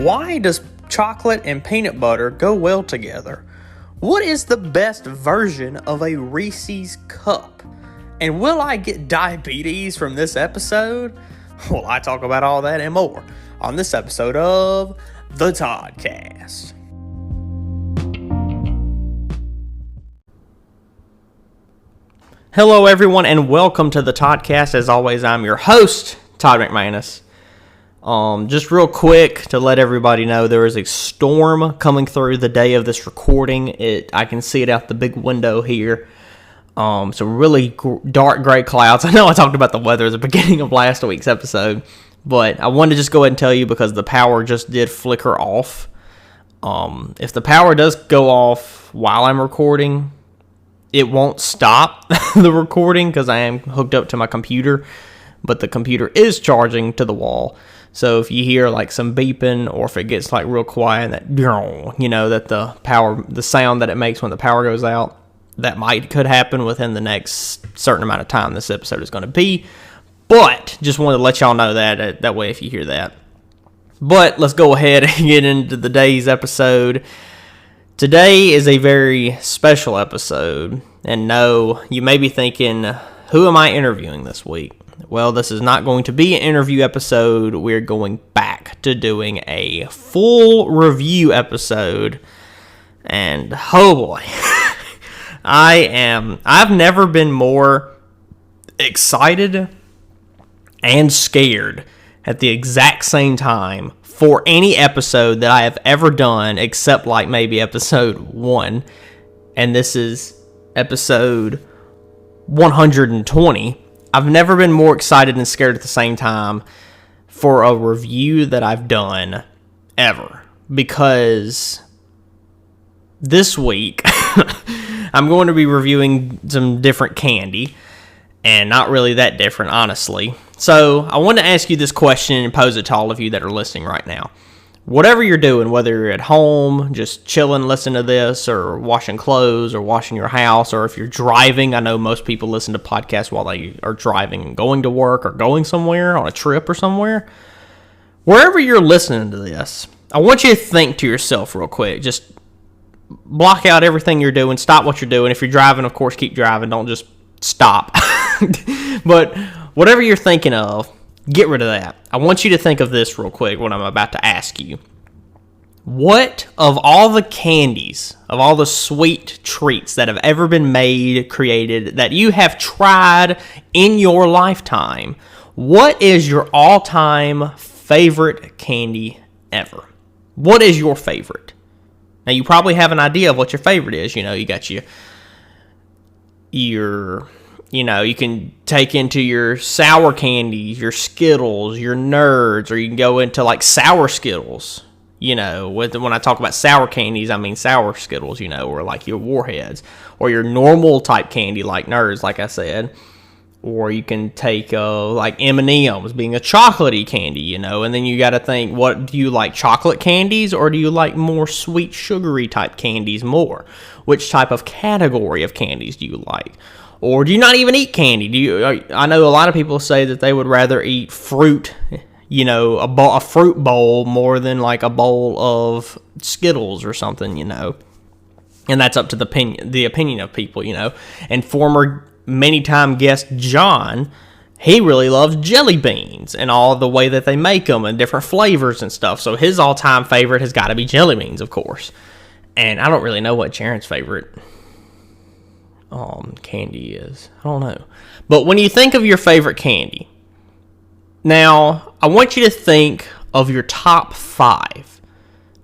Why does chocolate and peanut butter go well together? What is the best version of a Reese's cup? And will I get diabetes from this episode? Well, I talk about all that and more on this episode of the Toddcast. Hello, everyone, and welcome to the Toddcast. As always, I'm your host, Todd McManus. Just real quick to let everybody know, there is a storm coming through the day of this recording. I can see it out the big window here. So really dark gray clouds. I know I talked about the weather at the beginning of last week's episode, but I wanted to just go ahead and tell you because the power just did flicker off. If the power does go off while I'm recording, it won't stop the recording because I am hooked up to my computer, but the computer is charging to the wall. So if you hear like some beeping or if it gets like real quiet, that that the sound that it makes when the power goes out, that could happen within the next certain amount of time this episode is going to be. But just wanted to let y'all know that way if you hear that. But let's go ahead and get into today's episode. Today is a very special episode. And no, you may be thinking, who am I interviewing this week? Well, this is not going to be an interview episode. We're going back to doing a full review episode. And oh boy, I've never been more excited and scared at the exact same time for any episode that I have ever done, except like maybe episode 1. And this is episode 120. I've never been more excited and scared at the same time for a review that I've done ever. Because this week, I'm going to be reviewing some different candy. And not really that different, honestly. So, I want to ask you this question and pose it to all of you that are listening right now. Whatever you're doing, whether you're at home, just chilling, listening to this, or washing clothes, or washing your house, or if you're driving. I know most people listen to podcasts while they are driving and going to work or going somewhere on a trip or somewhere. Wherever you're listening to this, I want you to think to yourself real quick. Just block out everything you're doing. Stop what you're doing. If you're driving, of course, keep driving. Don't just stop. But whatever you're thinking of, get rid of that. I want you to think of this real quick, what I'm about to ask you. What of all the candies, of all the sweet treats that have ever been made, created, that you have tried in your lifetime, what is your all-time favorite candy ever? What is your favorite? Now, you probably have an idea of what your favorite is. You got you can take into your sour candies, your Skittles, your Nerds, or you can go into like sour Skittles. When I talk about sour candies, I mean sour Skittles, or like your Warheads, or your normal type candy like Nerds, like I said. Or you can take like M&M's being a chocolatey candy, and then you got to think, what do you like, chocolate candies, or do you like more sweet, sugary type candies more? Which type of category of candies do you like? Or do you not even eat candy? I know a lot of people say that they would rather eat fruit, a fruit bowl more than like a bowl of Skittles or something, And that's up to the opinion of people, And former many-time guest John, he really loves jelly beans and all the way that they make them and different flavors and stuff. So his all-time favorite has got to be jelly beans, of course. And I don't really know what Jaren's favorite candy is. I don't know. But when you think of your favorite candy, now I want you to think of your top 5.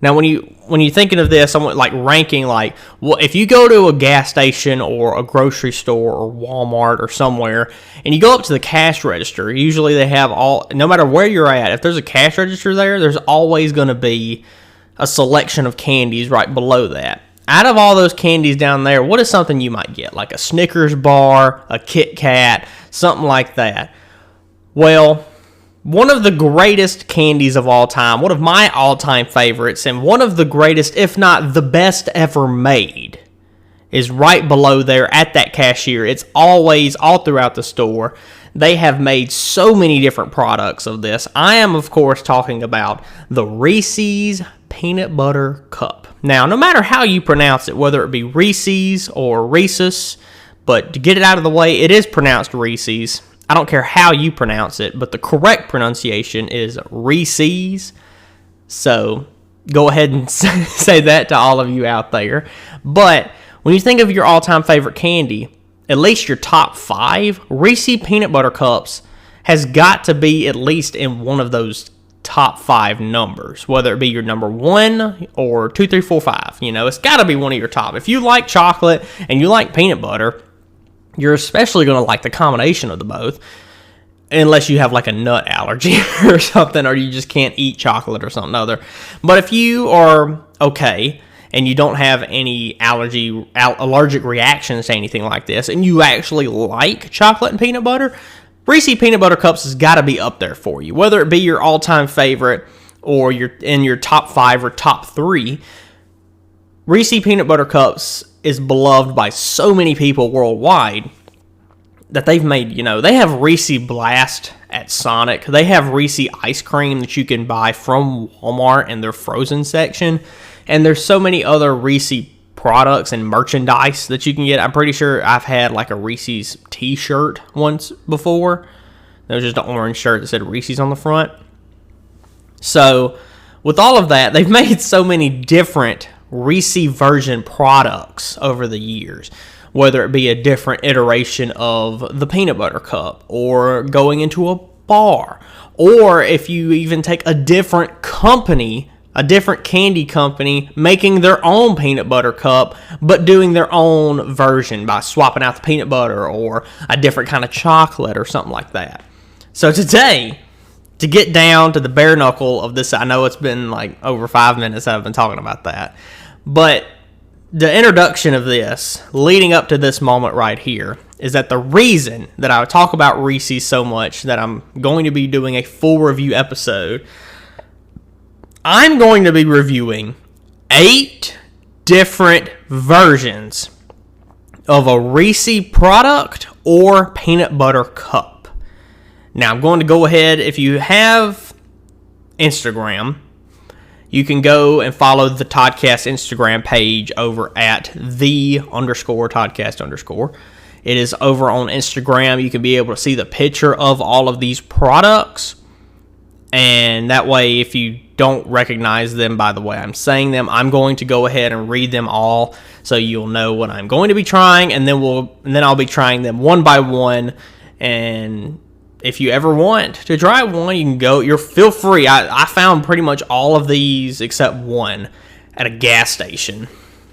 Now when you're thinking of this, I'm like ranking, like, well, if you go to a gas station or a grocery store or Walmart or somewhere and you go up to the cash register, usually they have no matter where you're at, if there's a cash register there's always going to be a selection of candies right below that. Out of all those candies down there, what is something you might get? Like a Snickers bar, a Kit Kat, something like that. Well, one of the greatest candies of all time, one of my all-time favorites, and one of the greatest, if not the best ever made, is right below there at that cashier. It's always all throughout the store. they have made so many different products of this. I am, of course, talking about the Reese's Peanut Butter Cup. Now, no matter how you pronounce it, whether it be Reese's or Reese'S, but to get it out of the way, it is pronounced Reese's. I don't care how you pronounce it, but the correct pronunciation is Reese's. So go ahead and say that to all of you out there. But when you think of your all-time favorite candy, at least your top 5, Reese's Peanut Butter Cups has got to be at least in one of those top 5 numbers, whether it be your number 1 or 2, 3, 4, 5. You know, it's got to be one of your top. If you like chocolate and you like peanut butter, you're especially going to like the combination of the both, unless you have like a nut allergy or something, or you just can't eat chocolate or something other. But if you are okay and you don't have any allergic reactions to anything like this, and you actually like chocolate and peanut butter, Reese's Peanut Butter Cups has got to be up there for you. Whether it be your all-time favorite or you're in your top 5 or top 3, Reese's Peanut Butter Cups is beloved by so many people worldwide that they've made, you know, they have Reese's Blast at Sonic. They have Reese's ice cream that you can buy from Walmart in their frozen section. And there's so many other Reese's products and merchandise that you can get. I'm pretty sure I've had like a Reese's t-shirt once before. It was just an orange shirt that said Reese's on the front. So with all of that, they've made so many different Reese's version products over the years, whether it be a different iteration of the peanut butter cup, or going into a bar, or if you even take a different company, a different candy company, making their own peanut butter cup, but doing their own version by swapping out the peanut butter or a different kind of chocolate or something like that. So today, to get down to the bare knuckle of this, I know it's been like over 5 minutes that I've been talking about that, but the introduction of this, leading up to this moment right here, is that the reason that I talk about Reese's so much, that I'm going to be doing a full review episode, I'm going to be reviewing 8 different versions of a Reese's product or peanut butter cup. Now, I'm going to go ahead, if you have Instagram, you can go and follow the Toddcast Instagram page over at _Toddcast_. It is over on Instagram. You can be able to see the picture of all of these products. And that way, if you don't recognize them by the way I'm saying them, I'm going to go ahead and read them all so you'll know what I'm going to be trying, and then I'll be trying them one by one. And if you ever want to try one, you can go. Feel free. I found pretty much all of these except one at a gas station.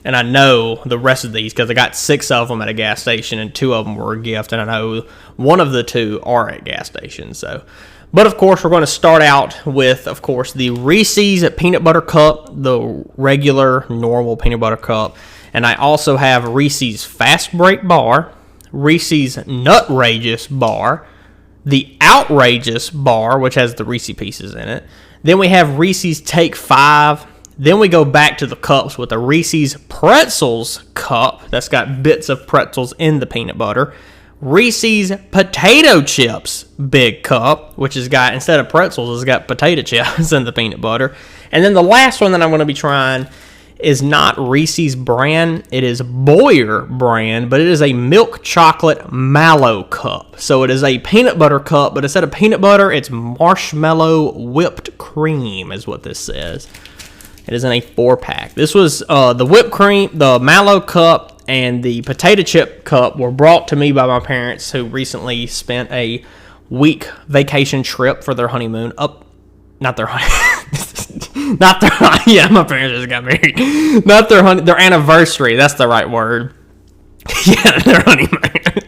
And I know the rest of these because I got 6 of them at a gas station and 2 of them were a gift. And I know one of the 2 are at gas stations. So, but of course, we're going to start out with, of course, the Reese's Peanut Butter Cup, the regular, normal peanut butter cup. And I also have Reese's Fast Break Bar, Reese's Nutrageous Bar, the Outrageous Bar, which has the Reese's Pieces in it. Then we have Reese's Take 5. Then we go back to the cups with the Reese's Pretzels Cup. That's got bits of pretzels in the peanut butter. Reese's Potato Chips Big Cup, which has got, instead of pretzels, it's got potato chips in the peanut butter. And then the last one that I'm going to be trying is not Reese's brand, it is Boyer brand, but it is a milk chocolate mallow cup. So it is a peanut butter cup, but instead of peanut butter, it's marshmallow whipped cream is what this says. It is in a 4-pack. This was the whipped cream, the mallow cup, and the potato chip cup were brought to me by my parents, who recently spent a week vacation trip for their honeymoon. Yeah, my parents just got married. Not their anniversary. That's the right word. Yeah, their honeymoon.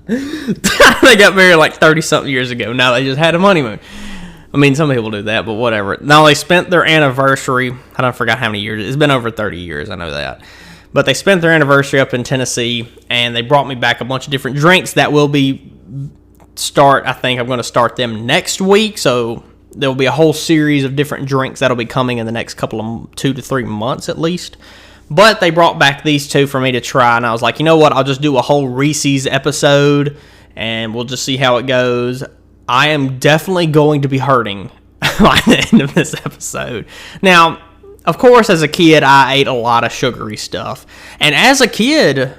They got married like 30-something years ago. Now they just had a honeymoon. I mean, some people do that, but whatever. Now they spent their anniversary. I don't forgot how many years. It's been over 30 years. I know that. But they spent their anniversary up in Tennessee, and they brought me back a bunch of different drinks that will be I think I'm going to start them next week. So there will be a whole series of different drinks that'll be coming in the next couple of 2 to 3 months at least. But they brought back these 2 for me to try, and I was like, you know what? I'll just do a whole Reese's episode and we'll just see how it goes. I am definitely going to be hurting by the end of this episode. Now, of course, as a kid, I ate a lot of sugary stuff. And as a kid,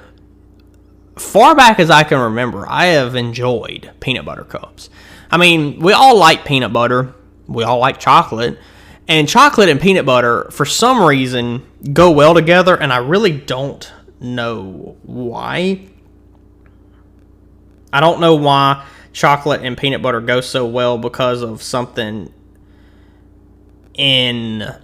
far back as I can remember, I have enjoyed peanut butter cups. I mean, we all like peanut butter. We all like chocolate. And chocolate and peanut butter, for some reason, go well together. And I really don't know why. I don't know why chocolate and peanut butter go so well, because of something in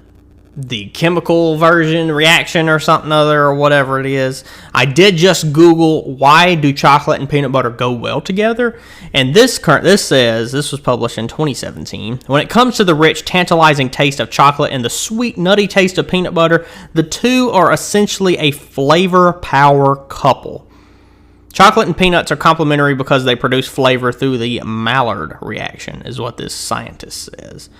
the chemical version reaction or something other, or whatever it is. I did just Google why do chocolate and peanut butter go well together, and this says, this was published in 2017, when it comes to the rich, tantalizing taste of chocolate and the sweet, nutty taste of peanut butter, the two are essentially a flavor power couple. Chocolate and peanuts are complementary because they produce flavor through the Maillard reaction, is what this scientist says.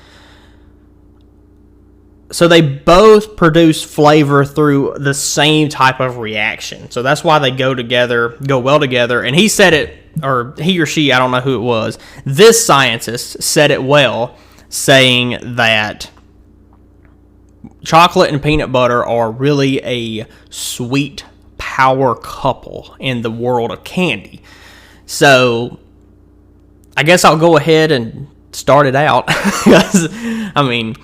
So they both produce flavor through the same type of reaction. So that's why they go well together. And he said it, or he or she, I don't know who it was. This scientist said it well, saying that chocolate and peanut butter are really a sweet power couple in the world of candy. So I guess I'll go ahead and start it out. Because, I mean,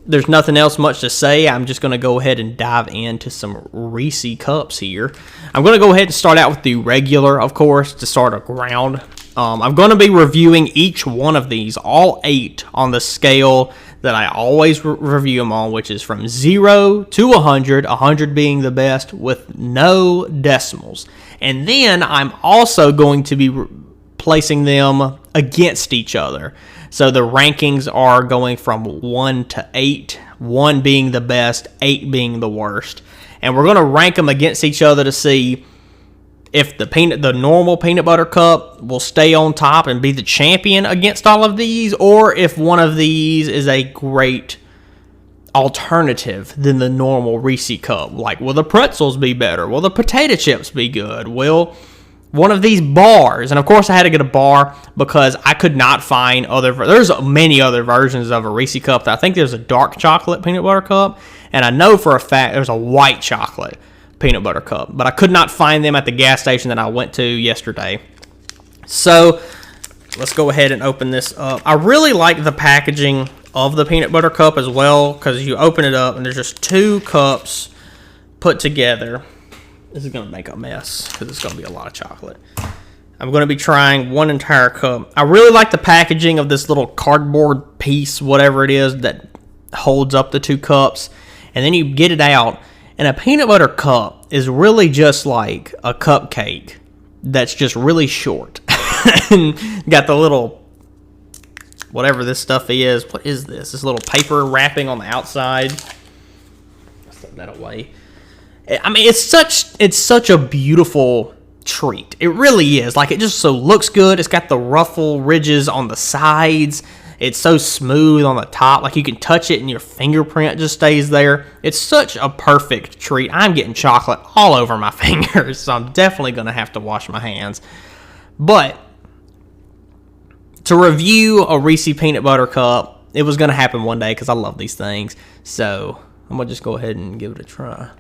there's nothing else much to say. I'm just going to go ahead and dive into some Reese cups here. I'm going to go ahead and start out with the regular, of course, to start a ground. I'm going to be reviewing each one of these, all 8, on the scale that I always review them on, which is from 0 to 100, 100 being the best, with no decimals. And then I'm also going to be placing them against each other. So the rankings are going from 1 to 8, 1 being the best, 8 being the worst. And we're going to rank them against each other to see if the normal peanut butter cup will stay on top and be the champion against all of these, or if one of these is a great alternative than the normal Reese cup. Like, will the pretzels be better? Will the potato chips be good? Will one of these bars, and of course I had to get a bar because I could not find there's many other versions of a Reese cup. I think there's a dark chocolate peanut butter cup, and I know for a fact there's a white chocolate peanut butter cup, but I could not find them at the gas station that I went to yesterday. So let's go ahead and open this up. I really like the packaging of the peanut butter cup as well, because you open it up and there's just 2 cups put together. This is going to make a mess because it's going to be a lot of chocolate. I'm going to be trying 1 entire cup. I really like the packaging of this little cardboard piece, whatever it is, that holds up the 2 cups. And then you get it out. And a peanut butter cup is really just like a cupcake that's just really short. And got the little, whatever this stuff is. What is this? This little paper wrapping on the outside. Let's throw that away. I mean, it's such a beautiful treat. It really is. Like, it just so looks good. It's got the ruffle ridges on the sides. It's so smooth on the top. Like, you can touch it and your fingerprint just stays there. It's such a perfect treat. I'm getting chocolate all over my fingers, so I'm definitely going to have to wash my hands. But to review a Reese peanut butter cup, it was going to happen one day because I love these things. So I'm going to just go ahead and give it a try.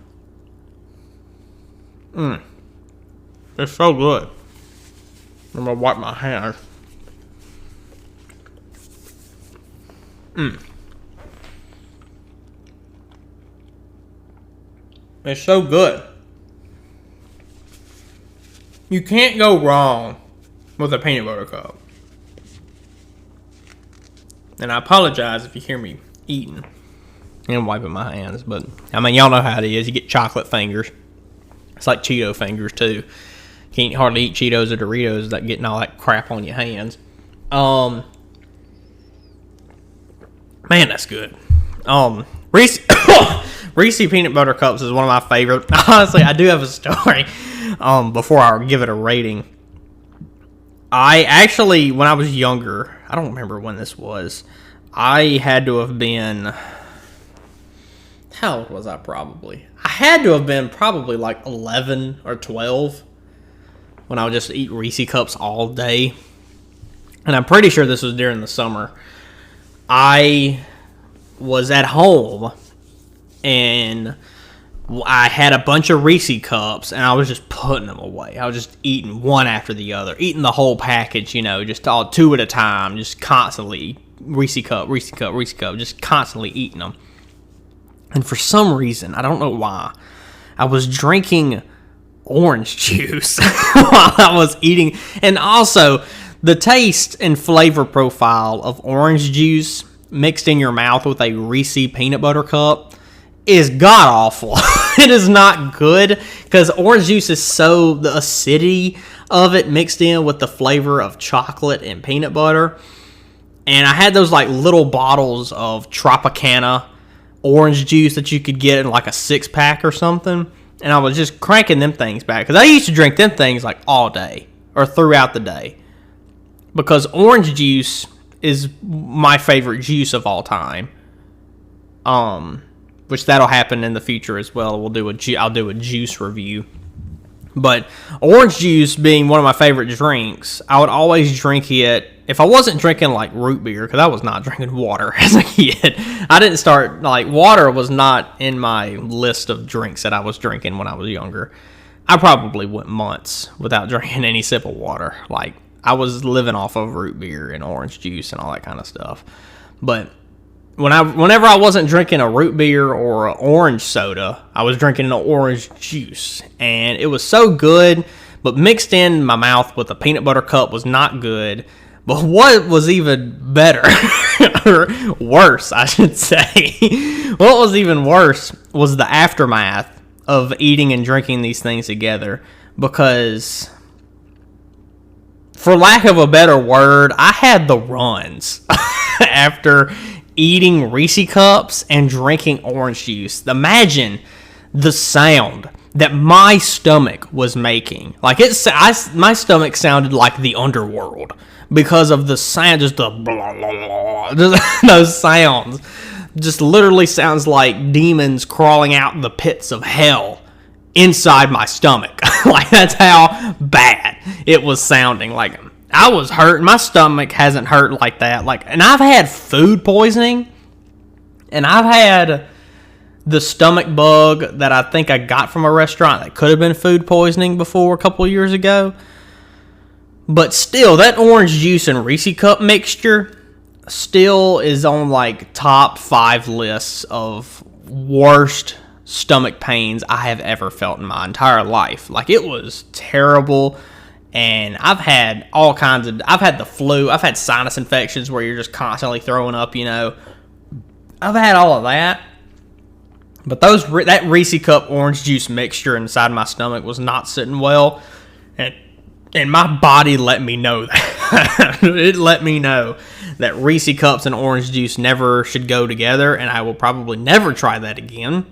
It's so good. I'm going to wipe my hands. It's so good. You can't go wrong with a peanut butter cup. And I apologize if you hear me eating and wiping my hands, but I mean, y'all know how it is. You get chocolate fingers. It's like Cheeto fingers too. Can't hardly eat Cheetos or Doritos without getting all that crap on your hands. Man, that's good. Reese peanut butter cups is one of my favorite. Honestly, I do have a story before I give it a rating. I actually, when I was younger, I don't remember when this was. I had to have been, how old was I probably? I had to have been probably like 11 or 12 when I would just eat Reese cups all day. And I'm pretty sure this was during the summer. I was at home and I had a bunch of Reese cups and I was just putting them away. I was just eating one after the other, eating the whole package, just all two at a time, just constantly Reese cup, just constantly eating them. And for some reason, I don't know why, I was drinking orange juice while I was eating. And also, the taste and flavor profile of orange juice mixed in your mouth with a Reese peanut butter cup is god-awful. It is not good, because orange juice is so, the acidity of it mixed in with the flavor of chocolate and peanut butter. And I had those like little bottles of Tropicana orange juice that you could get in like a 6-pack or something. And I was just cranking them things back, because I used to drink them things like all day or throughout the day. Because orange juice is my favorite juice of all time. Which that'll happen in the future as well. I'll do a juice review. But orange juice being one of my favorite drinks, I would always drink it if I wasn't drinking like root beer, because I was not drinking water as a kid. I didn't start, like, water was not in my list of drinks that I was drinking when I was younger. I probably went months without drinking any sip of water. Like, I was living off of root beer and orange juice and all that kind of stuff. But whenever I wasn't drinking a root beer or an orange soda, I was drinking an orange juice. And it was so good, but mixed in my mouth with a peanut butter cup was not good. But what was even better, or worse, I should say, what was even worse was the aftermath of eating and drinking these things together. Because, for lack of a better word, I had the runs after eating Reese cups and drinking orange juice. Imagine the sound that my stomach was making. Like, my stomach sounded like the underworld because of the sound, just the blah, blah, blah, those sounds. Just literally sounds like demons crawling out the pits of hell inside my stomach. Like, that's how bad it was sounding. Like, I was hurting. My stomach hasn't hurt like that. Like, and I've had food poisoning, and I've had the stomach bug that I think I got from a restaurant that could have been food poisoning before a couple of years ago. But still, that orange juice and Reese cup mixture still is on like top 5 lists of worst stomach pains I have ever felt in my entire life. Like, it was terrible. And I've had all kinds of, I've had the flu, I've had sinus infections where you're just constantly throwing up, I've had all of that. But that Reese cup orange juice mixture inside my stomach was not sitting well. And my body let me know that. It let me know that Reese cups and orange juice never should go together, and I will probably never try that again.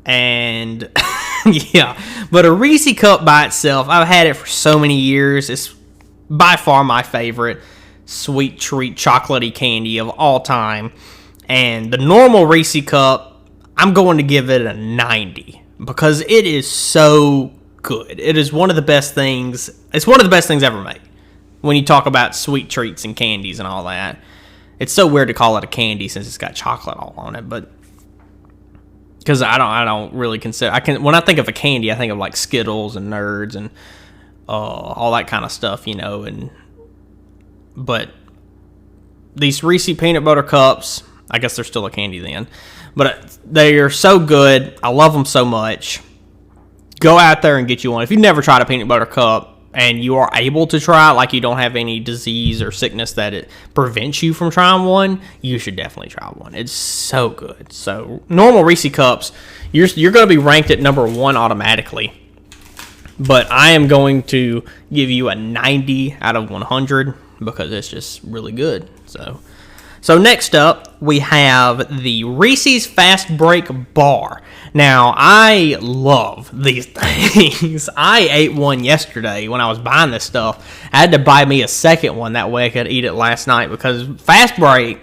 And yeah, but a Reese cup by itself, I've had it for so many years. It's by far my favorite sweet treat chocolatey candy of all time. And the normal Reese cup, I'm going to give it a 90 because it is so good. It is one of the best things. It's one of the best things ever made. When you talk about sweet treats and candies and all that, it's so weird to call it a candy since it's got chocolate all on it. But because I don't really consider, when I think of a candy, I think of like Skittles and Nerds and all that kind of stuff, but these Reese peanut butter cups, I guess they're still a candy then, but they are so good. I love them so much. Go out there and get you one. If you've never tried a peanut butter cup and you are able to try it, like you don't have any disease or sickness that it prevents you from trying one, you should definitely try one. It's so good. So normal Reese cups, you're going to be ranked at number 1 automatically. But I am going to give you a 90 out of 100 because it's just really good. So next up, we have the Reese's Fast Break Bar. Now, I love these things. I ate one yesterday when I was buying this stuff. I had to buy me a second one. That way I could eat it last night because Fast Break,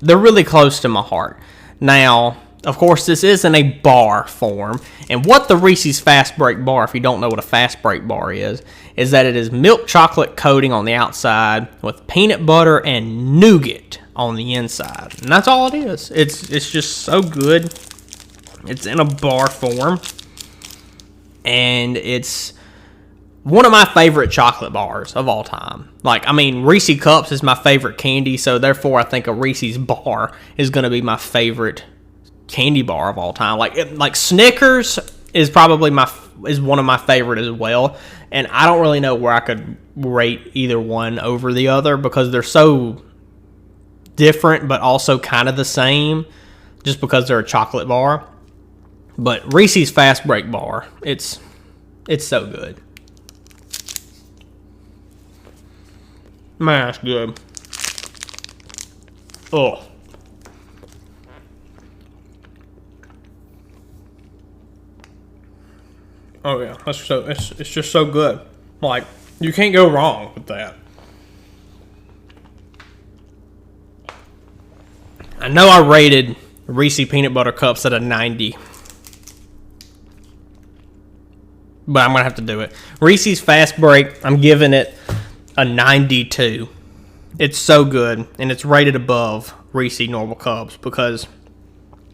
they're really close to my heart. Now, Of course, this is in a bar form. And what the Reese's Fast Break Bar, if you don't know what a Fast Break Bar is that it is milk chocolate coating on the outside with peanut butter and nougat on the inside. And that's all it is. It's just so good. It's in a bar form. And it's one of my favorite chocolate bars of all time. Like, I mean, Reese's Cups is my favorite candy, so therefore I think a Reese's bar is going to be my favorite candy bar of all time. Like Snickers is probably one of my favorite as well, and I don't really know where I could rate either one over the other because they're so different but also kind of the same just because they're a chocolate bar. But Reese's Fast Break Bar, it's so good. Man, that's good. Oh. Oh yeah, it's just so good. Like, you can't go wrong with that. I know I rated Reese's Peanut Butter Cups at a 90. But I'm going to have to do it. Reese's Fast Break, I'm giving it a 92. It's so good, and it's rated above Reese's Normal Cups because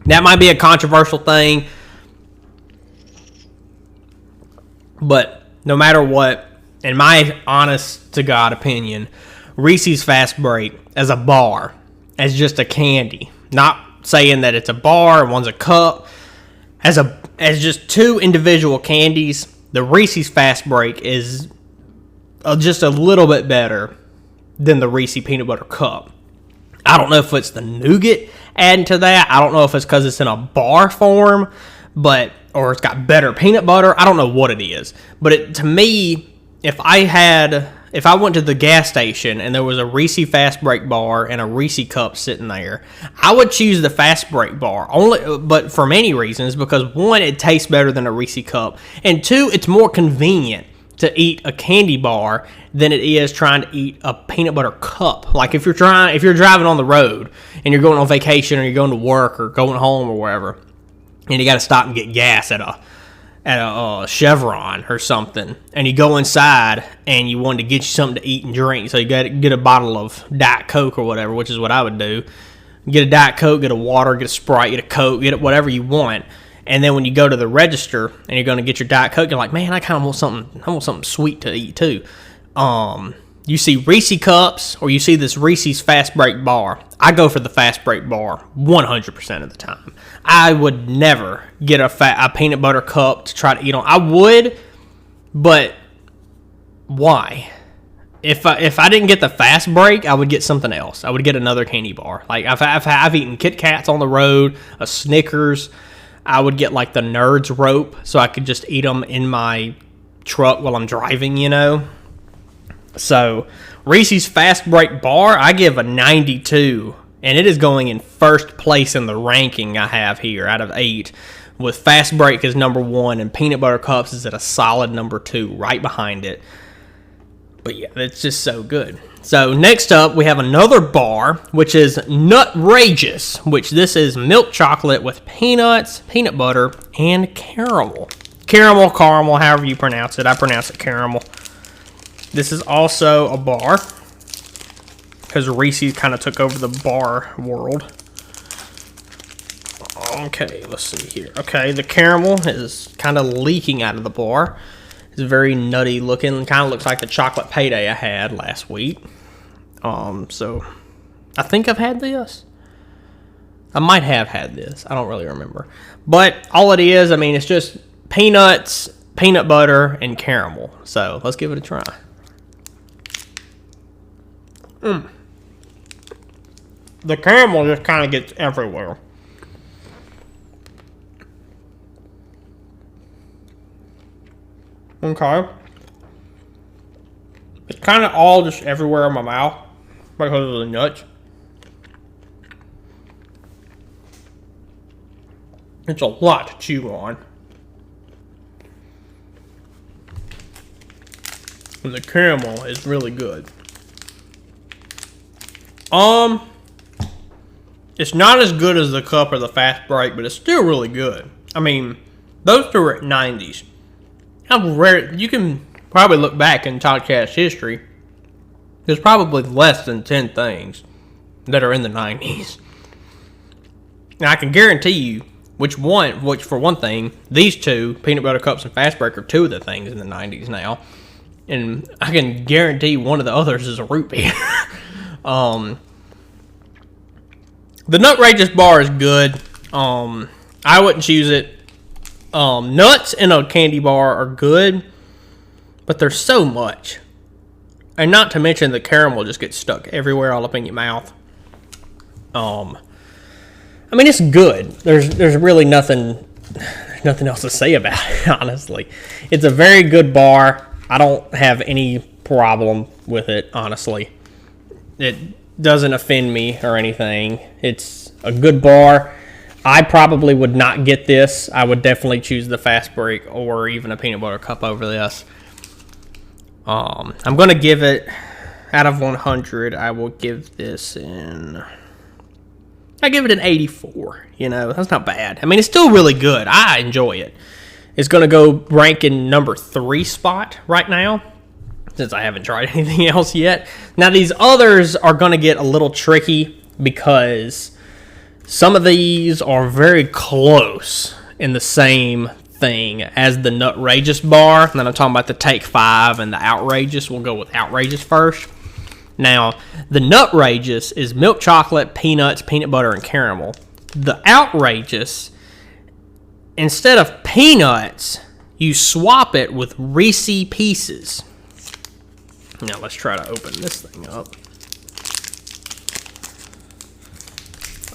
that might be a controversial thing, but no matter what, in my honest to God opinion, Reese's Fast Break as a bar, as just a candy, not saying that it's a bar and one's a cup, as just two individual candies, the Reese's Fast Break is just a little bit better than the Reese's Peanut Butter Cup. I don't know if it's the nougat adding to that. I don't know if it's because it's in a bar form, or it's got better peanut butter. I don't know what it is. But to me, if I went to the gas station and there was a Reese's Fast Break Bar and a Reese's Cup sitting there, I would choose the Fast Break Bar. But for many reasons, because one, it tastes better than a Reese's Cup, and two, it's more convenient to eat a candy bar than it is trying to eat a peanut butter cup. Like if you're driving on the road and you're going on vacation or you're going to work or going home or wherever, and you got to stop and get gas at a Chevron or something, and you go inside and you want to get you something to eat and drink, so you got to get a bottle of Diet Coke or whatever, which is what I would do. Get a Diet Coke, get a water, get a Sprite, get a Coke, get whatever you want. And then when you go to the register and you're going to get your Diet Coke, you're like, man, I kind of want something. I want something sweet to eat too. You see Reese's Cups or you see this Reese's Fast Break Bar. I go for the Fast Break Bar 100% of the time. I would never get a peanut butter cup to try to eat on. I would, but why? If I didn't get the Fast Break, I would get something else. I would get another candy bar. Like I've eaten Kit Kats on the road, a Snickers. I would get like the Nerds rope so I could just eat them in my truck while I'm driving, you know. So Reese's Fast Break Bar, I give a 92, and it is going in first place in the ranking I have here out of 8, with Fast Break as number 1 and Peanut Butter Cups is at a solid number 2 right behind it. But yeah, it's just so good. So next up, we have another bar, which is Nutrageous, which this is milk chocolate with peanuts, peanut butter, and caramel. Caramel, however you pronounce it. I pronounce it caramel. This is also a bar, because Reese's kind of took over the bar world. Okay, let's see here. Okay, the caramel is kind of leaking out of the bar. It's very nutty looking. Kind of looks like the chocolate payday I had last week. So I think I've had this. I might have had this. I don't really remember. But all it is, I mean, it's just peanuts, peanut butter, and caramel. So let's give it a try. The caramel just kind of gets everywhere. Okay. It's kind of all just everywhere in my mouth because of the nuts. It's a lot to chew on. And the caramel is really good. It's not as good as the cup or the fast break, but it's still really good. I mean, those two are at 90s. How rare, you can probably look back in Toddcast history. There's probably less than 10 things that are in the 90s. And I can guarantee you, which for one thing, these two, peanut butter cups and fast break, are two of the things in the 90s now. And I can guarantee one of the others is a root beer. The Nutrageous Bar is good. I wouldn't choose it. Nuts in a candy bar are good, but there's so much. And not to mention the caramel just gets stuck everywhere all up in your mouth. I mean, it's good. There's really nothing else to say about it, honestly. It's a very good bar. I don't have any problem with it, honestly. It doesn't offend me or anything. It's a good bar. I probably would not get this. I would definitely choose the fast break or even a peanut butter cup over this. I'm going to give it, out of 100, I will give this I give it an 84. You know, that's not bad. I mean, it's still really good. I enjoy it. It's going to go rank in number 3 spot right now, since I haven't tried anything else yet. Now, these others are going to get a little tricky because some of these are very close in the same thing as the Nutrageous Bar. And then I'm talking about the Take 5 and the Outrageous. We'll go with Outrageous first. Now, the Nutrageous is milk chocolate, peanuts, peanut butter, and caramel. The Outrageous, instead of peanuts, you swap it with Reese's Pieces. Now, let's try to open this thing up.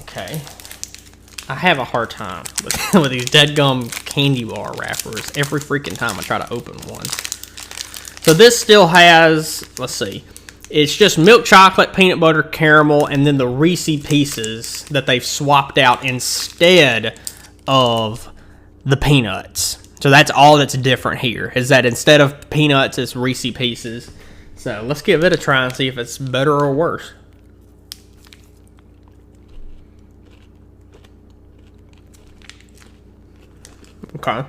Okay. I have a hard time with these deadgum candy bar wrappers every freaking time I try to open one. So this still has, let's see, it's just milk chocolate, peanut butter, caramel, and then the Reese's Pieces that they've swapped out instead of the peanuts. So that's all that's different here, is that instead of peanuts, it's Reese's Pieces. So let's give it a try and see if it's better or worse. Okay.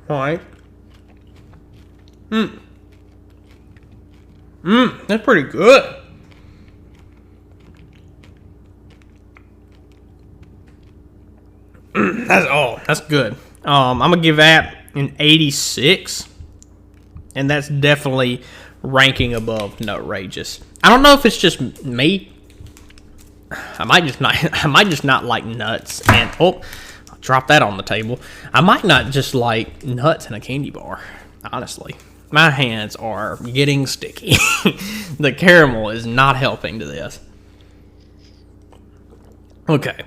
Alright. That's pretty good. That's good. I'm gonna give that an 86. And that's definitely ranking above Nutrageous. I don't know if it's just me. I might just not like nuts, and I'll drop that on the table. I might not just like nuts in a candy bar, honestly. My hands are getting sticky. The caramel is not helping to this. Okay,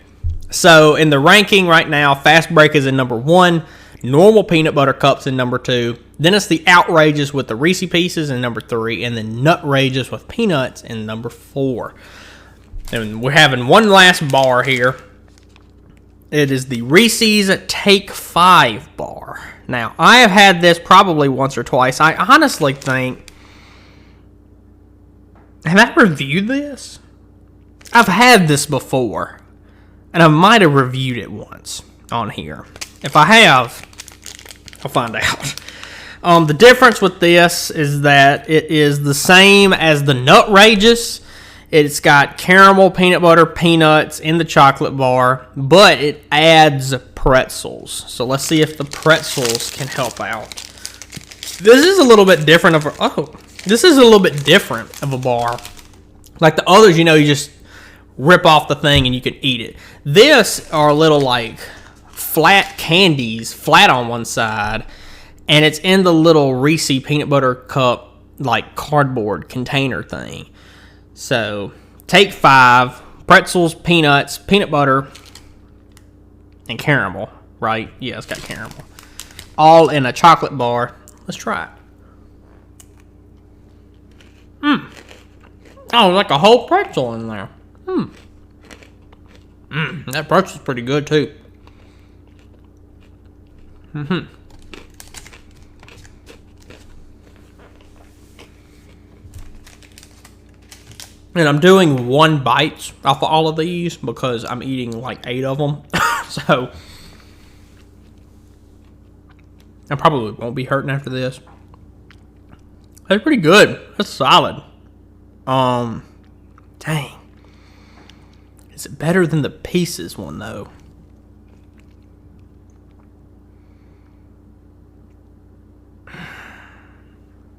so in the ranking right now, Fast Break is in number 1, normal peanut butter cups in number 2, then it's the Outrageous with the Reese's Pieces in number 3, and then Nutrageous with peanuts in number 4. And we're having one last bar here. It is the Reese's Take 5 bar. Now, I have had this probably once or twice. I honestly think... Have I reviewed this? I've had this before. And I might have reviewed it once on here. If I have, I'll find out. The difference with this is that it is the same as the Nutrageous. It's got caramel, peanut butter, peanuts in the chocolate bar, but it adds pretzels. So let's see if the pretzels can help out. This is a little bit different of a bar. Like the others, you just rip off the thing and you can eat it. This are little like flat candies, flat on one side, and it's in the little Reese's peanut butter cup like cardboard container thing. So, Take 5, pretzels, peanuts, peanut butter, and caramel, right? Yeah, it's got caramel. All in a chocolate bar. Let's try it. Oh, like a whole pretzel in there. That pretzel's pretty good, too. And I'm doing 1 bite off of all of these because I'm eating like 8 of them. So I probably won't be hurting after this. That's pretty good. That's solid. Dang. Is it better than the Pieces one though?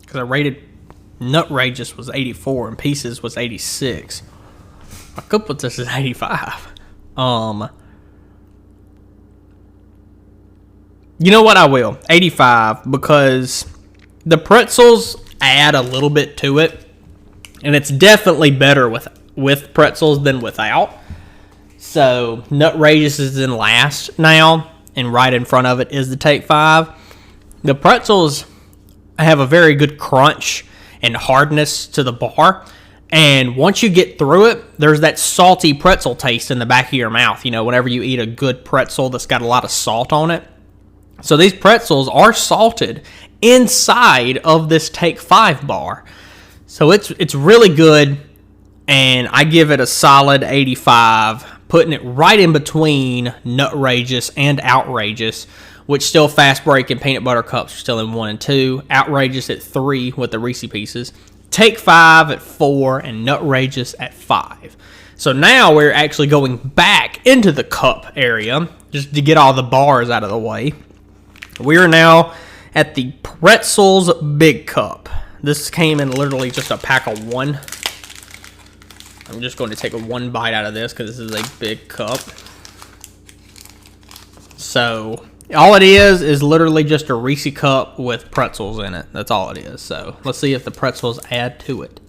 Because I rated Nutrageous was 84 and Pieces was 86. I could put this at 85. You know what? I will 85 because the pretzels add a little bit to it, and it's definitely better with pretzels than without. So Nutrageous is in last now, and right in front of it is the Take 5. The pretzels have a very good crunch and hardness to the bar, and once you get through it, there's that salty pretzel taste in the back of your mouth, you know, whenever you eat a good pretzel that's got a lot of salt on it. So these pretzels are salted inside of this Take 5 bar. So it's really good, and I give it a solid 85, putting it right in between Nutrageous and Outrageous, which still Fast Break and Peanut Butter Cups are still in 1 and 2. Outrageous at 3 with the Reese Pieces. Take 5 at 4 and Nutrageous at 5. So now we're actually going back into the cup area just to get all the bars out of the way. We are now at the Pretzels Big Cup. This came in literally just a pack of 1. I'm just going to take 1 bite out of this because this is a big cup. So all it is literally just a Reese cup with pretzels in it. That's all it is. So let's see if the pretzels add to it.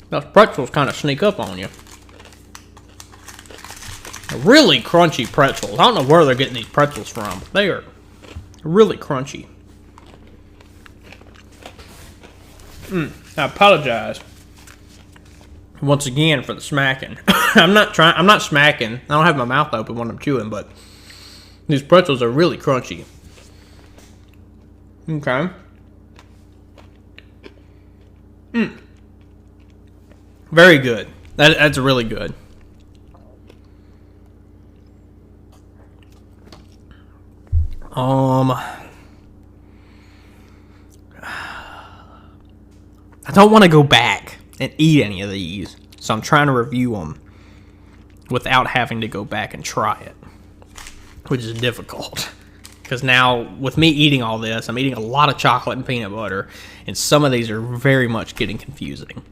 Those pretzels kind of sneak up on you. Really crunchy pretzels. I don't know where they're getting these pretzels from. They are really crunchy. I apologize once again for the smacking. I'm not smacking. I don't have my mouth open when I'm chewing, but these pretzels are really crunchy. Okay. Very good. That's really good. I don't want to go back and eat any of these, so I'm trying to review them without having to go back and try it, which is difficult. Because now, with me eating all this, I'm eating a lot of chocolate and peanut butter, and some of these are very much getting confusing.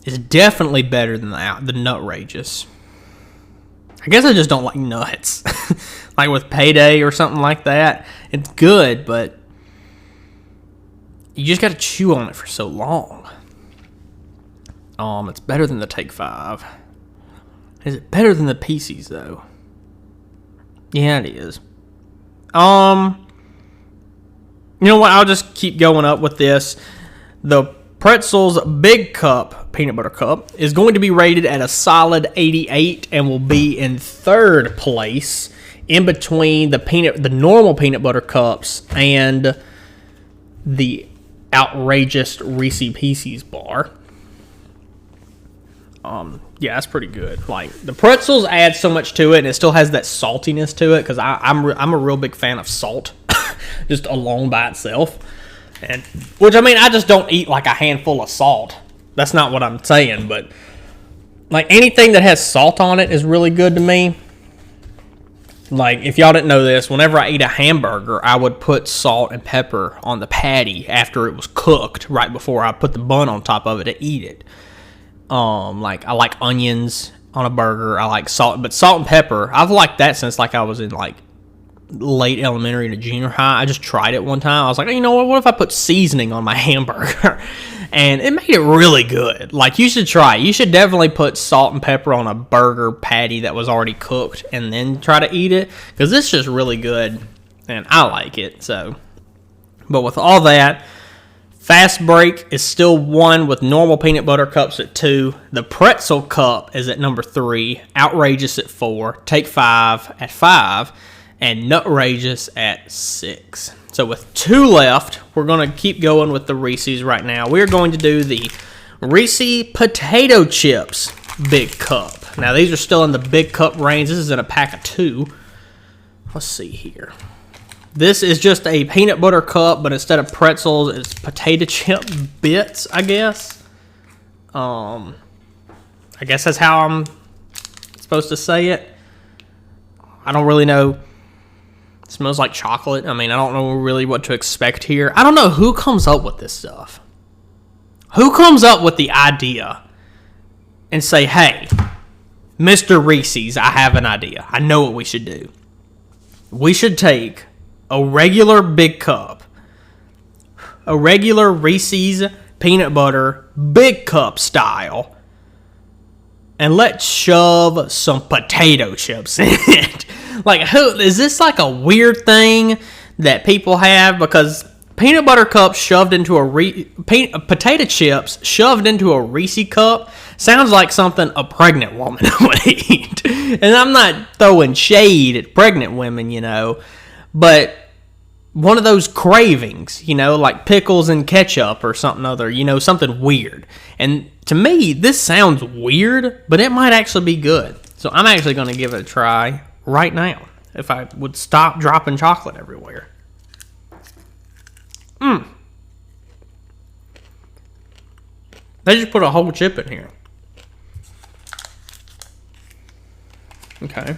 It's definitely better than the Nutrageous. I guess I just don't like nuts. Like with Payday or something like that. It's good, but you just got to chew on it for so long. It's better than the Take 5. Is it better than the Pieces, though? Yeah, it is. You know what? I'll just keep going up with this. The Pretzels Big Cup Peanut Butter Cup is going to be rated at a solid 88 and will be in 3rd place in between the normal peanut butter cups and the outrageous Reese Pieces bar. Yeah, that's pretty good. Like, the pretzels add so much to it, and it still has that saltiness to it, because I'm a real big fan of salt, just alone by itself. And which, I mean, I just don't eat like a handful of salt. That's not what I'm saying, but like anything that has salt on it is really good to me. Like, if y'all didn't know this, whenever I eat a hamburger, I would put salt and pepper on the patty after it was cooked, right before I put the bun on top of it to eat it. Like, I like onions on a burger. I like salt, but salt and pepper, I've liked that since like I was in like late elementary to junior high. I just tried it one time. I was like, you know what if I put seasoning on my hamburger? And it made it really good. Like, you should try it. You should definitely put salt and pepper on a burger patty that was already cooked and then try to eat it, because it's just really good and I like it. So, but with all that, Fast Break is still 1 with normal peanut butter cups at 2. The Pretzel Cup is at number 3. Outrageous at 4. Take 5 at 5. and Nutrageous at 6. So with 2 left, we're going to keep going with the Reese's right now. We're going to do the Reese Potato Chips Big Cup. Now, these are still in the big cup range. This is in a pack of 2. Let's see here. This is just a peanut butter cup, but instead of pretzels, it's potato chip bits, I guess. I guess that's how I'm supposed to say it. I don't really know. It smells like chocolate. I mean, I don't know really what to expect here. I don't know who comes up with this stuff. Who comes up with the idea and say, hey, Mr. Reese's, I have an idea. I know what we should do. We should take a regular big cup, a regular Reese's peanut butter big cup style, and let's shove some potato chips in it. Like, who is this? Like a weird thing that people have? Because peanut butter cups shoved into potato chips shoved into a Reese cup sounds like something a pregnant woman would eat. And I'm not throwing shade at pregnant women, you know, but one of those cravings, you know, like pickles and ketchup or something other, you know, something weird. And to me, this sounds weird, but it might actually be good. So I'm actually going to give it a try right now if I would stop dropping chocolate everywhere. They just put a whole chip in here. Okay.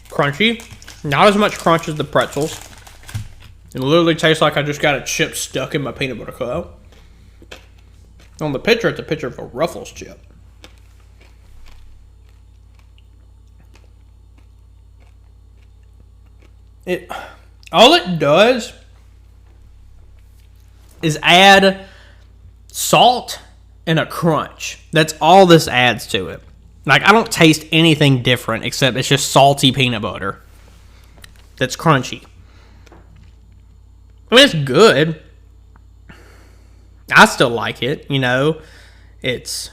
Crunchy. Not as much crunch as the pretzels. It literally tastes like I just got a chip stuck in my peanut butter cup. On the picture, it's a picture of a Ruffles chip. All it does is add salt and a crunch. That's all this adds to it. Like, I don't taste anything different except it's just salty peanut butter that's crunchy. I mean, it's good. I still like it, you know. It's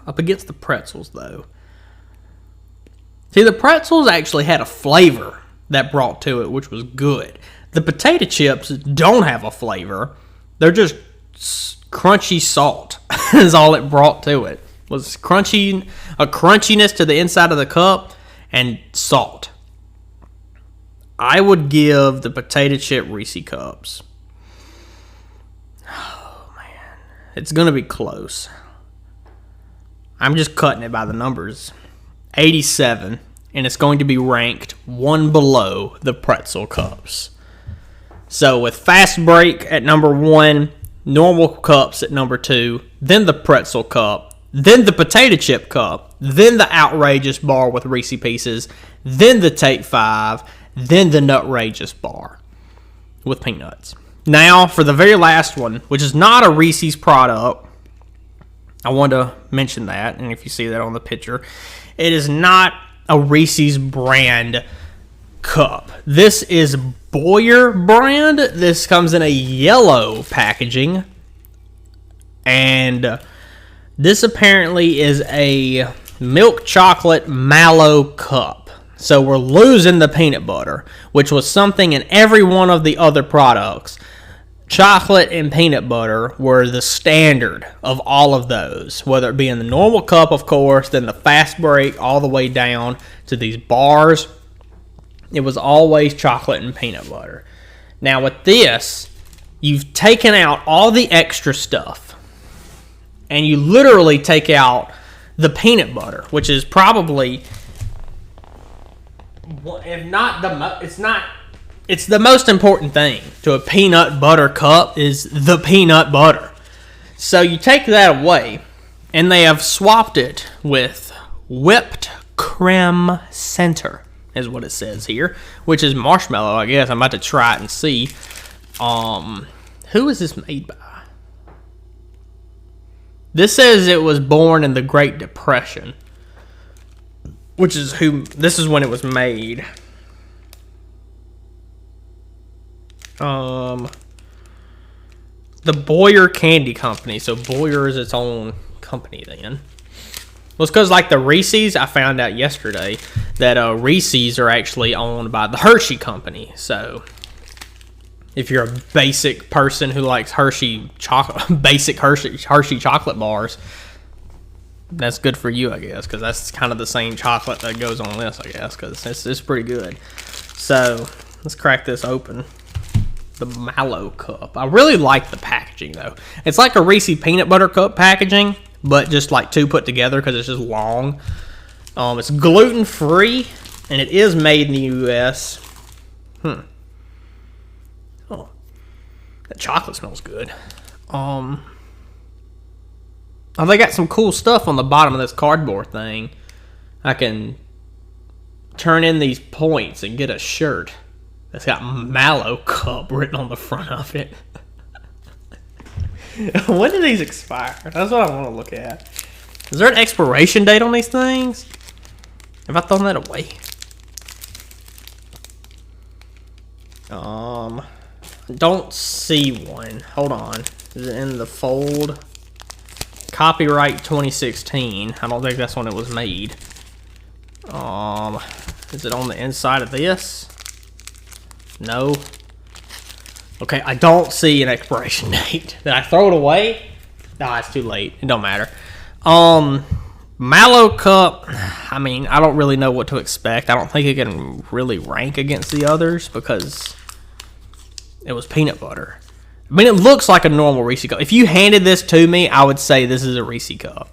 up against the pretzels, though. See, the pretzels actually had a flavor that brought to it, which was good. The potato chips don't have a flavor. They're just crunchy salt is all it brought to it. Was crunchy, a crunchiness to the inside of the cup and salt. I would give the potato chip Reese cups. Oh, man. It's going to be close. I'm just cutting it by the numbers. 87, and it's going to be ranked one below the pretzel cups. So with fast break at number 1, normal cups at number 2, then the pretzel cup, then the potato chip cup, then the outrageous bar with Reese pieces, then the Take 5, then the Nutrageous bar with peanuts. Now for the very last one, which is not a Reese's product, I want to mention that, and if you see that on the picture, it is not a Reese's brand cup. This is Boyer brand. This comes in a yellow packaging, and this apparently is a milk chocolate mallow cup. So we're losing the peanut butter, which was something in every one of the other products. Chocolate and peanut butter were the standard of all of those, whether it be in the normal cup, of course, then the fast break, all the way down to these bars. It was always chocolate and peanut butter. Now with this, you've taken out all the extra stuff, and you literally take out the peanut butter, which is probably, if not it's the most important thing to a peanut butter cup is the peanut butter. So you take that away, and they have swapped it with whipped creme center, is what it says here, which is marshmallow, I guess. I'm about to try it and see. Who is this made by? This says it was born in the Great Depression, which is this is when it was made. The Boyer Candy Company. So Boyer is its own company then? Well, it's because like the Reese'S, I found out yesterday that Reese'S are actually owned by the Hershey company. So if you're a basic person who likes Hershey chocolate bars, that's good for you, I guess, because that's kind of the same chocolate that goes on this, I guess, because it's pretty good. So let's crack this open. The Mallow Cup. I really like the packaging, though. It's like a Reese's peanut butter cup packaging, but just like two put together because it's just long. It's gluten-free, and it is made in the U.S. Oh, that chocolate smells good. Oh, they got some cool stuff on the bottom of this cardboard thing. I can turn in these points and get a shirt that's got Mallow Cup written on the front of it. When do these expire? That's what I want to look at. Is there an expiration date on these things? Have I thrown that away? Don't see one. Hold on. Is it in the fold? Copyright 2016. I don't think that's when it was made. Is it on the inside of this? No. Okay, I don't see an expiration date. Did I throw it away? Nah, it's too late. It don't matter. Mallow Cup, I mean, I don't really know what to expect. I don't think it can really rank against the others because it was peanut butter. I mean, it looks like a normal Reese's Cup. If you handed this to me, I would say this is a Reese's Cup.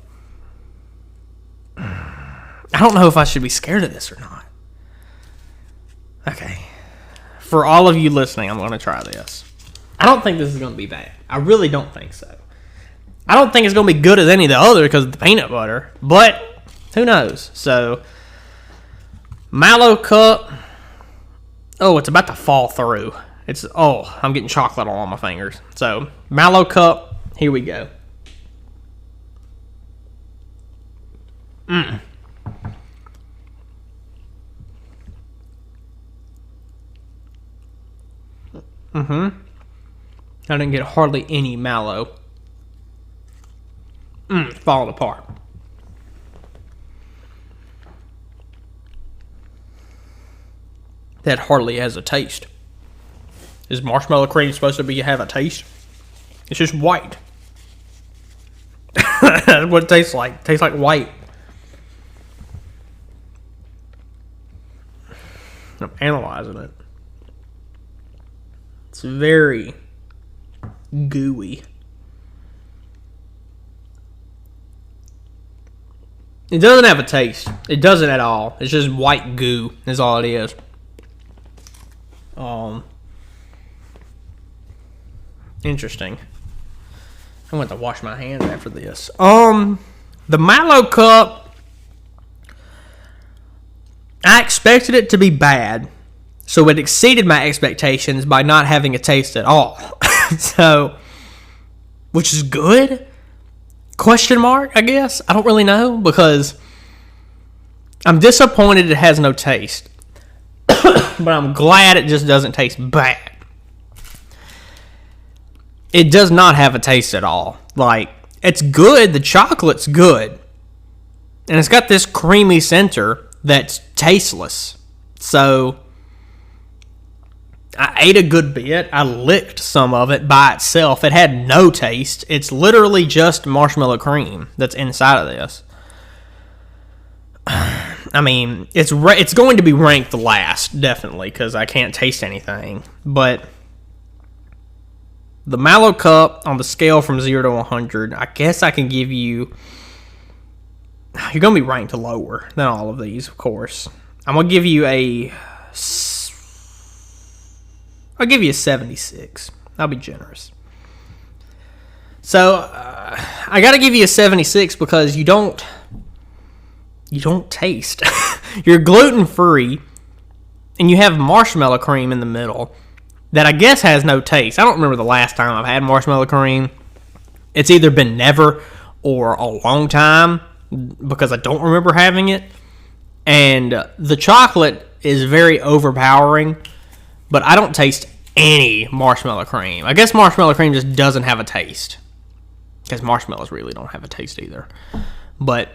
I don't know if I should be scared of this or not. Okay. For all of you listening, I'm going to try this. I don't think this is going to be bad. I really don't think so. I don't think it's going to be good as any of the other because of the peanut butter. But, who knows? So, Mallow Cup. Oh, it's about to fall through. I'm getting chocolate all on my fingers. So, Mallow Cup, here we go. I didn't get hardly any mallow. Falling apart. That hardly has a taste. Is marshmallow cream supposed to have a taste? It's just white. That's what it tastes like. It tastes like white. I'm analyzing it. It's very gooey. It doesn't have a taste. It doesn't at all. It's just white goo is all it is. Interesting. I'm going to wash my hands after this. The Mallow Cup, I expected it to be bad, so it exceeded my expectations by not having a taste at all. So, which is good? Question mark, I guess. I don't really know because I'm disappointed it has no taste. But I'm glad it just doesn't taste bad. It does not have a taste at all. Like, it's good. The chocolate's good. And it's got this creamy center that's tasteless. So, I ate a good bit. I licked some of it by itself. It had no taste. It's literally just marshmallow cream that's inside of this. I mean, it's going to be ranked last, definitely, because I can't taste anything. But the Mallow Cup, on the scale from 0 to 100, I guess I can give you... You're going to be ranked lower than all of these, of course. I'm going to give you I'll give you a 76. I'll be generous. So, I got to give you a 76 because you don't taste. You're gluten-free, and you have marshmallow cream in the middle that I guess has no taste. I don't remember the last time I've had marshmallow cream. It's either been never or a long time because I don't remember having it. And the chocolate is very overpowering, but I don't taste any marshmallow cream. I guess marshmallow cream just doesn't have a taste. because marshmallows really don't have a taste either. But,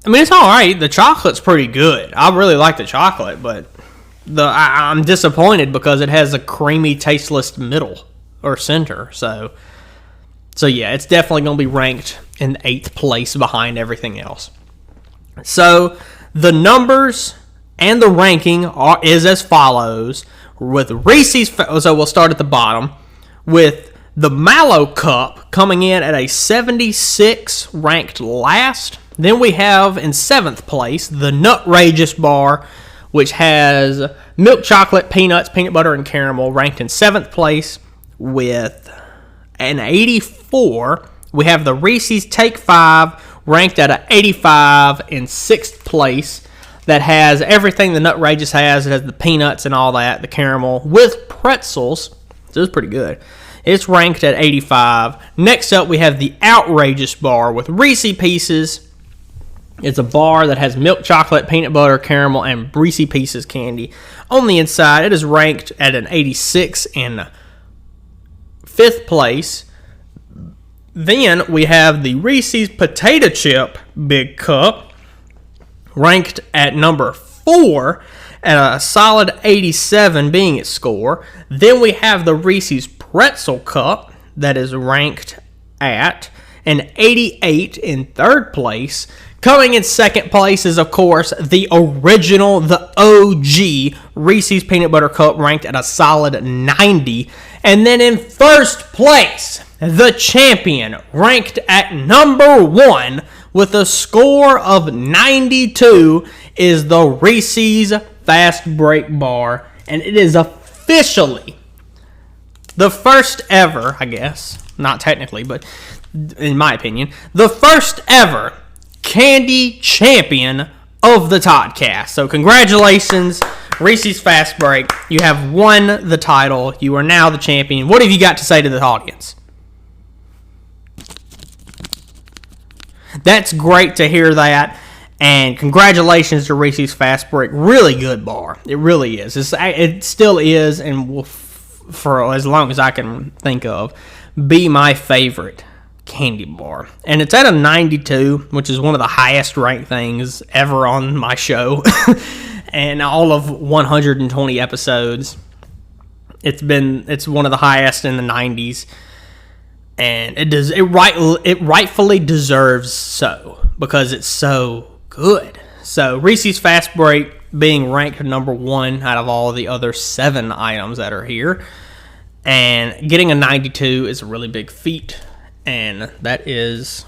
I mean, it's all right. The chocolate's pretty good. I really like the chocolate, but I'm disappointed because it has a creamy, tasteless middle or center. So yeah, it's definitely going to be ranked in 8th place behind everything else. So the numbers and the ranking is as follows. With Reese's, so we'll start at the bottom with the Mallow Cup coming in at a 76, ranked last. Then we have in 7th place the Nutrageous Bar, which has milk chocolate, peanuts, peanut butter, and caramel, ranked in 7th place with an 84. We have the Reese's Take 5, ranked at an 85 in 6th place. That has everything the Nutrageous has. It has the peanuts and all that, the caramel, with pretzels. So it's pretty good. It's ranked at 85. Next up, we have the Outrageous Bar with Reese Pieces. It's a bar that has milk chocolate, peanut butter, caramel, and Reese Pieces candy. On the inside, it is ranked at an 86 in 5th place. Then we have the Reese's Potato Chip Big Cup, ranked at number 4 at a solid 87 being its score. Then we have the Reese's Pretzel Cup that is ranked at an 88 in 3rd place. Coming in 2nd place is, of course, the original, the OG Reese's Peanut Butter Cup, ranked at a solid 90. And then in 1st place, the champion, ranked at number 1 with a score of 92, is the Reese's Fast Break Bar. And it is officially the first ever, I guess, not technically, but in my opinion, the first ever candy champion of the Toddcast. So congratulations, Reese's Fast Break. You have won the title. You are now the champion. What have you got to say to the audience? That's great to hear that. And congratulations to Reese's Fast Break. Really good bar. It really is. It still is, and will, for as long as I can think of, be my favorite candy bar. And it's at a 92, which is one of the highest ranked things ever on my show. And all of 120 episodes, it's one of the highest in the 90s. And it rightfully deserves so, because it's so good. So Reese's Fast Break being ranked number 1 out of all the other 7 items that are here, and getting a 92 is a really big feat, and that is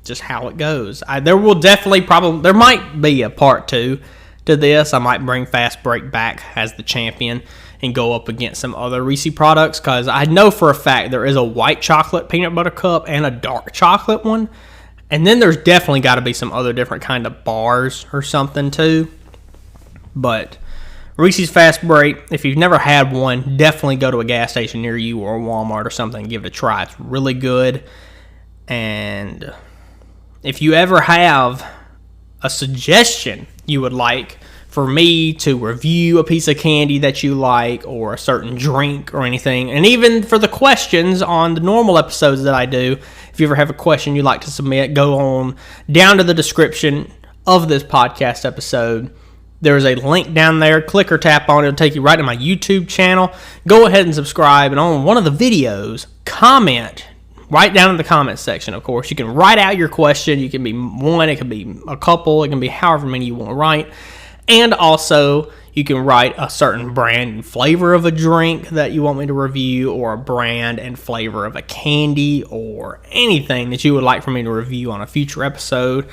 just how it goes. There might be a part 2 to this. I might bring Fast Break back as the champion and go up against some other Reese products, because I know for a fact there is a white chocolate peanut butter cup and a dark chocolate one. And then there's definitely got to be some other different kind of bars or something too. But Reese's Fast Break, if you've never had one, definitely go to a gas station near you or a Walmart or something and give it a try. It's really good. And if you ever have a suggestion you would like for me to review a piece of candy that you like, or a certain drink or anything, and even for the questions on the normal episodes that I do, if you ever have a question you'd like to submit, go on down to the description of this podcast episode. There's a link down there. Click or tap on it. It'll take you right to my YouTube channel. Go ahead and subscribe, and on one of the videos, comment right down in the comment section. Of course, you can write out your question. You can be one, it can be a couple, it can be however many you want to write. And also, you can write a certain brand and flavor of a drink that you want me to review, or a brand and flavor of a candy, or anything that you would like for me to review on a future episode.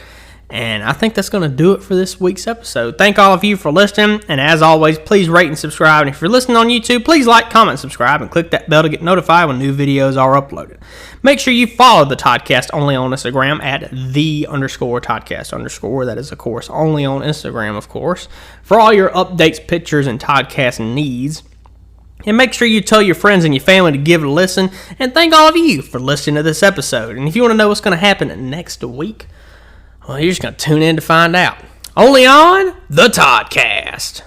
And I think that's going to do it for this week's episode. Thank all of you for listening. And as always, please rate and subscribe. And if you're listening on YouTube, please like, comment, subscribe, and click that bell to get notified when new videos are uploaded. Make sure you follow the Toddcast only on Instagram at _Toddcast_. That is, of course, only on Instagram, of course, for all your updates, pictures, and Toddcast needs. And make sure you tell your friends and your family to give it a listen. And thank all of you for listening to this episode. And if you want to know what's going to happen next week, well, you're just going to tune in to find out. Only on the Toddcast.